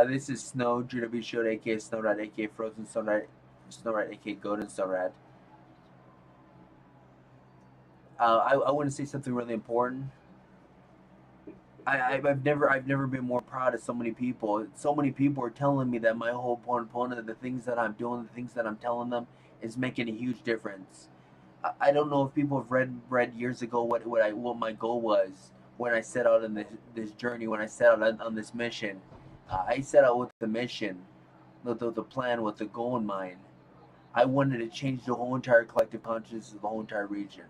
This is Snow, Judavi Short, aka Snowrat, aka Frozen Snowrat, Snowrat, aka Golden Snowrat. I want to say something really important. I've never been more proud of so many people. So many people are telling me that my whole point of the things that I'm doing, the things that I'm telling them, is making a huge difference. I don't know if people have read years ago what my goal was when I set out on this journey, when I set out on this mission. I set out with the mission, the plan, with the goal in mind. I wanted to change the whole entire collective consciousness of the whole entire region.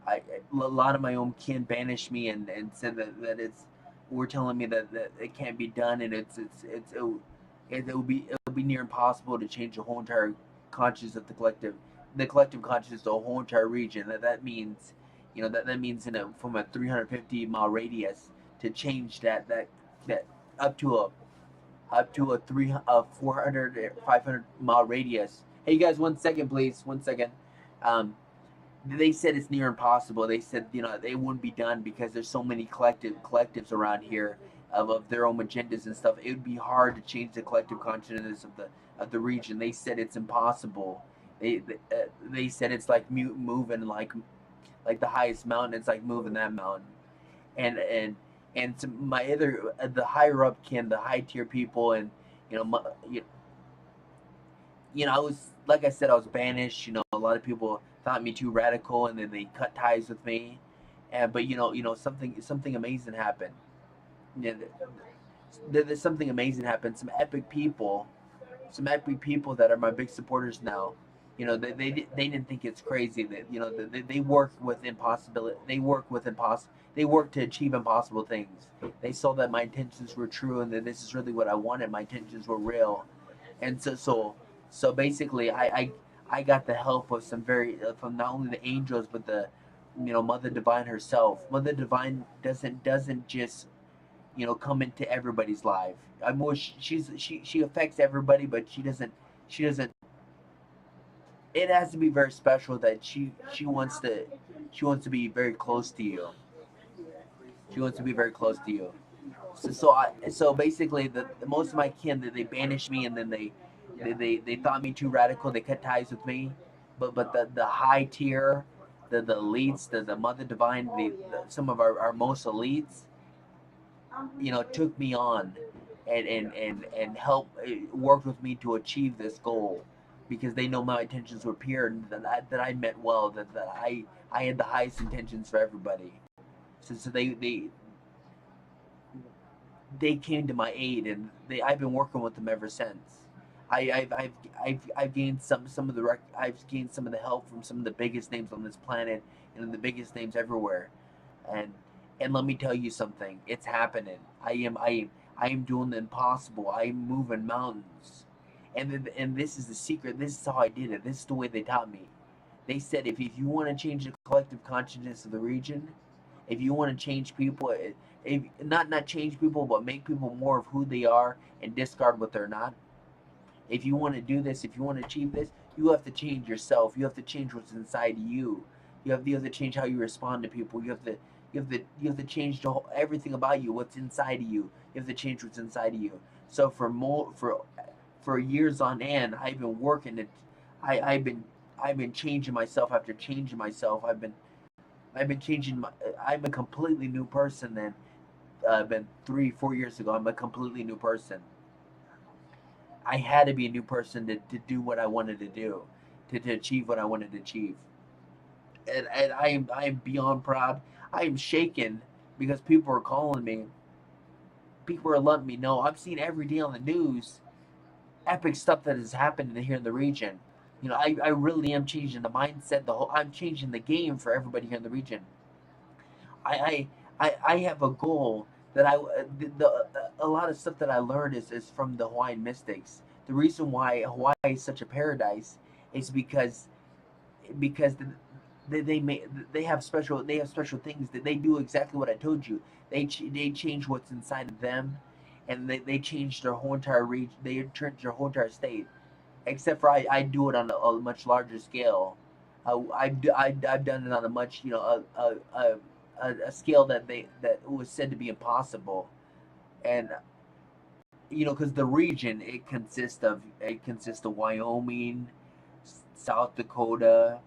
A lot of my own kin banished me and said that it's were telling me that it can't be done, and it will be near impossible to change the whole entire consciousness of the collective consciousness of the whole entire region. That means, that means from a 350-mile radius to change that up to a 400 500-mile radius. Hey, you guys, 1 second, please. 1 second. They said it's near impossible. They said, they wouldn't be done because there's so many collectives around here of their own agendas and stuff. It would be hard to change the collective consciousness of the region. They said it's impossible. They said it's like moving like the highest mountain. It's like moving that mountain. And to my other the higher up kin, the high tier people, and you know, my, I was, like I said, I was banished. A lot of people thought me too radical, and then they cut ties with me. And but something amazing happened. You know, there's something amazing happened. Some epic people that are my big supporters now. They didn't think it's crazy that they work with impossibility. They work to achieve impossible things. They saw that my intentions were true, and that this is really what I wanted. My intentions were real, and so basically, I got the help of some very from not only the angels, but the Mother Divine herself. Mother Divine doesn't just come into everybody's life. I'm more she affects everybody, but she doesn't. It has to be very special that she wants to be very close to you. She wants to be very close to you. So basically, the most of my kin, that they banished me, and then they thought me too radical. They cut ties with me, but the high tier, the elites, the Mother Divine, some of our most elites, took me on, and helped, worked with me to achieve this goal, because they know my intentions were pure, and that I meant well, that I had the highest intentions for everybody. So they came to my aid, and I've been working with them ever since. I've gained some of the I've gained some of the help from some of the biggest names on this planet, and the biggest names everywhere. And and let me tell you something, it's happening. I am doing the impossible. I am moving mountains. And this is the secret. This is how I did it. This is the way they taught me. They said, if you want to change the collective consciousness of the region, if you want to change people, if not change people, but make people more of who they are and discard what they're not. If you want to do this, if you want to achieve this, you have to change yourself. You have to change what's inside you. You have to change how you respond to people. You have to change everything about you, what's inside of you. You have to change what's inside of you. So for years on end, I've been working it. I've been changing myself after changing myself. I've been changing my. I'm a completely new person than been 3 4 years ago. I'm a completely new person. I had to be a new person to do what I wanted to do, to achieve what I wanted to achieve. And I am beyond proud. I am shaken because people are calling me. People are letting me know. I'm seeing every day on the news epic stuff that is happening here in the region. I really am changing the mindset. I'm changing the game for everybody here in the region. I I have a goal that a lot of stuff that I learned is from the Hawaiian mystics. The reason why Hawaii is such a paradise is because they have special things that they do exactly what I told you. They change what's inside of them, and they change their whole entire region. They change their whole entire state. Except for I do it on a much larger scale. I've done it on a much a scale that was said to be impossible, and because the region, it consists of Wyoming, South Dakota,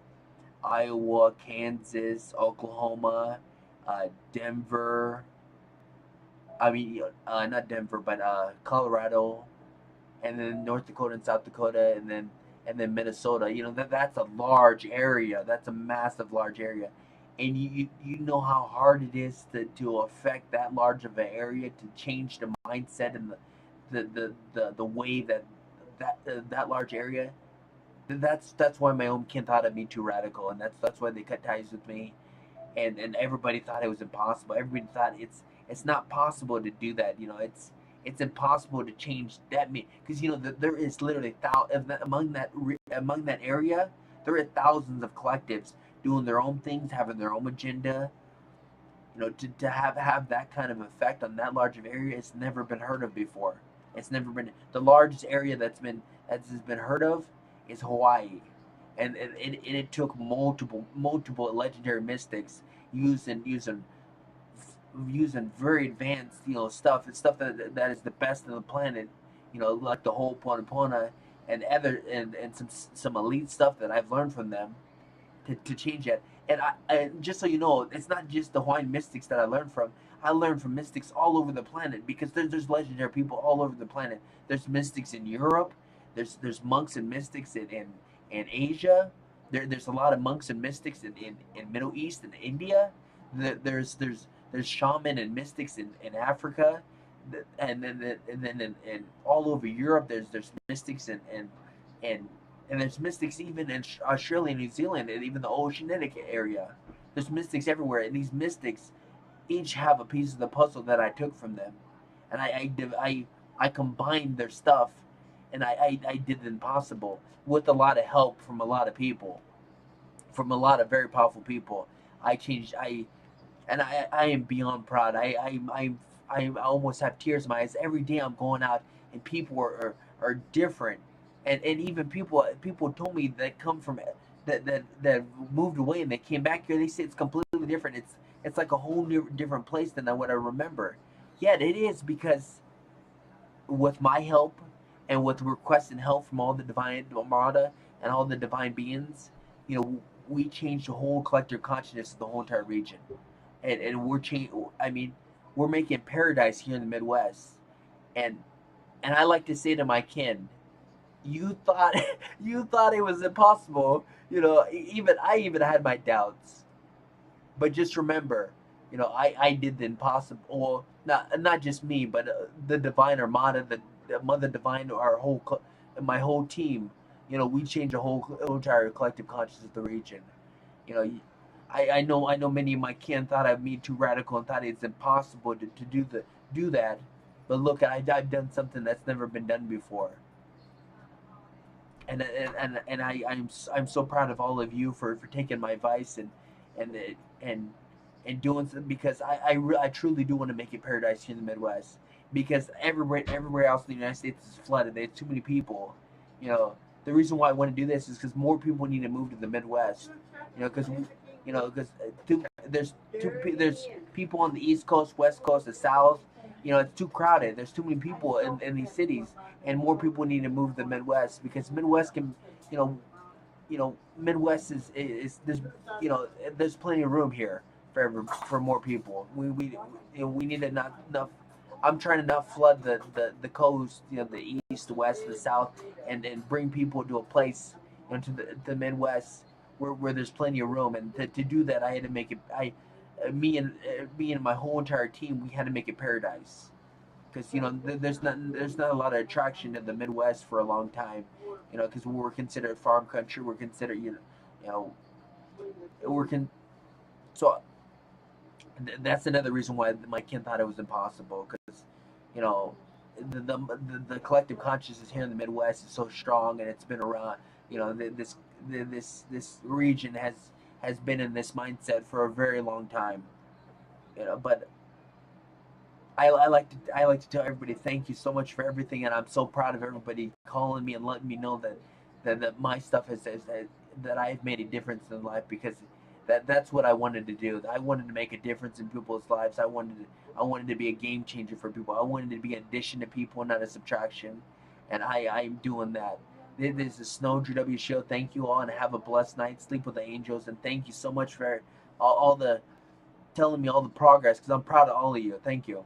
Iowa, Kansas, Oklahoma, Denver. I mean, not Denver, but Colorado, and then North Dakota and South Dakota, and then Minnesota. That's a large area. That's a massive large area, and you know how hard it is to affect that large of an area, to change the mindset and the way that large area. That's why my own kin thought of me too radical, and that's why they cut ties with me, and everybody thought it was impossible. Everybody thought it's not possible to do that. It's impossible to change that, because there is literally among that area, there are thousands of collectives doing their own things, having their own agenda. To have that kind of effect on that large of area, it's never been heard of before. It's never been the largest area that's been heard of is Hawaii, and it took multiple legendary mystics using very advanced stuff. It's stuff that is the best on the planet, like the whole Pona and some elite stuff that I've learned from them to change that. And just so you know, it's not just the Hawaiian mystics that I learned from. I learned from mystics all over the planet, because there's legendary people all over the planet. There's mystics in Europe. There's monks and mystics in Asia. There's a lot of monks and mystics in Middle East and India. There's shaman and mystics in Africa, and then in all over Europe. There's mystics and there's mystics even in Australia and New Zealand, and even the oceanic area. There's mystics everywhere, and these mystics each have a piece of the puzzle that I took from them, and I combined their stuff, and I did the impossible with a lot of help from a lot of people, from a lot of very powerful people. I changed. I am beyond proud. I almost have tears in my eyes every day. I'm going out, and people are different, and even people told me that come from that moved away and they came back here. They say it's completely different. It's like a whole new different place than what I remember. Yet it is, because with my help and with requesting help from all the divine Armada and all the divine beings, we changed the whole collective consciousness of the whole entire region, and we're I mean, we're making paradise here in the Midwest, and I like to say to my kin, you thought you thought it was impossible. Even I had my doubts, but just remember, I did the impossible. Well, not just me, but the Divine Armada, the Mother Divine, my whole team. We changed the whole entire collective consciousness of the region. You know, I know many of my kin thought I'd be too radical and thought it's impossible to do that. But look, I've done something that's never been done before, and I'm so proud of all of you for taking my advice and and and doing something, because I truly do want to make it paradise here in the Midwest, because everywhere else in the United States is flooded. There's too many people. The reason why I want to do this is because more people need to move to the Midwest. Because there's people on the East Coast, West Coast, the South. It's too crowded. There's too many people in these cities, and more people need to move to the Midwest, because Midwest can, you know, Midwest is there's plenty of room here for more people. We need to not enough. I'm trying to not flood the coast, the east, the west, the south, and bring people to a place, to the Midwest, where there's plenty of room. And to do that, I had to make it. Me and my whole entire team, we had to make it paradise, because there's not a lot of attraction in the Midwest for a long time, because we're considered farm country. We're considered you know we're con- so that's another reason why my kin thought it was impossible, because you know the collective consciousness here in the Midwest is so strong, and it's been around. This region has been in this mindset for a very long time. But I like to tell everybody thank you so much for everything, and I'm so proud of everybody calling me and letting me know that my stuff that I've made a difference in life, because That's what I wanted to do. I wanted to make a difference in people's lives. I wanted to be a game changer for people. I wanted to be an addition to people, not a subtraction. And I'm doing that. This is the Snow GW show. Thank you all, and have a blessed night. Sleep with the angels, and thank you so much for all the telling me all the progress, because I'm proud of all of you. Thank you.